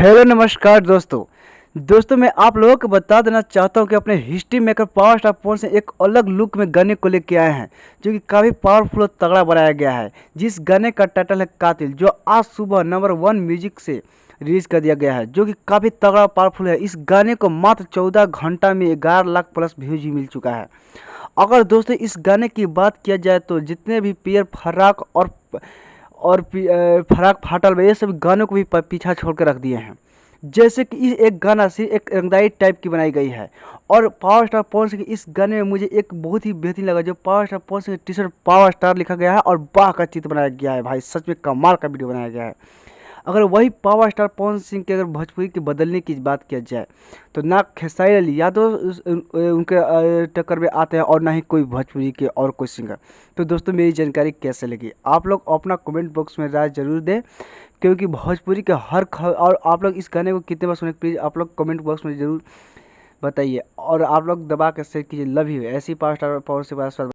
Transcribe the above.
Hello नमस्कार दोस्तों मैं आप लोगों को बता देना चाहता हूं कि अपने हिस्ट्री मेकर पावर स्टार पवन से एक अलग लुक में गाने को लेके आए हैं जो कि काफ़ी पावरफुल और तगड़ा बनाया गया है। जिस गाने का टाइटल है कातिल, जो आज सुबह नंबर 1 म्यूजिक से रिलीज कर दिया गया है, जो कि काफ़ी तगड़ा पावरफुल है। इस गाने को मात्र 14 घंटा में 11 लाख प्लस व्यूज ही मिल चुका है। अगर दोस्तों इस गाने की बात किया जाए तो जितने भी पियर फराक फराक फाटल में ये सब गानों को भी पीछा छोड़ कर रख दिए हैं। जैसे कि इस एक गाना से एक रंगदारी टाइप की बनाई गई है। और पावर स्टार पवन सिंह के इस गाने में मुझे एक बहुत ही बेहतरीन लगा, जो power star Pawan Singh T shirt power star लिखा गया है और बाह का चित्र बनाया गया है। भाई सच में कमाल का वीडियो बनाया गया है। अगर वही पावर स्टार पवन सिंह के अगर भोजपुरी के बदलने की बात किया जाए तो ना खेसारी लाल यादव उनके टक्कर में आते हैं और ना ही कोई भोजपुरी के और कोई सिंगर। तो दोस्तों मेरी जानकारी कैसे लगी आप लोग अपना कमेंट बॉक्स में राय जरूर दें, क्योंकि भोजपुरी के और आप लोग इस गाने को कितने बार सुने प्लीज़ आप लोग कमेंट बॉक्स में ज़रूर बताइए। और आप लोग दबा के शेयर कीजिए। Love you. ऐसी पावर स्टार पवन सिंह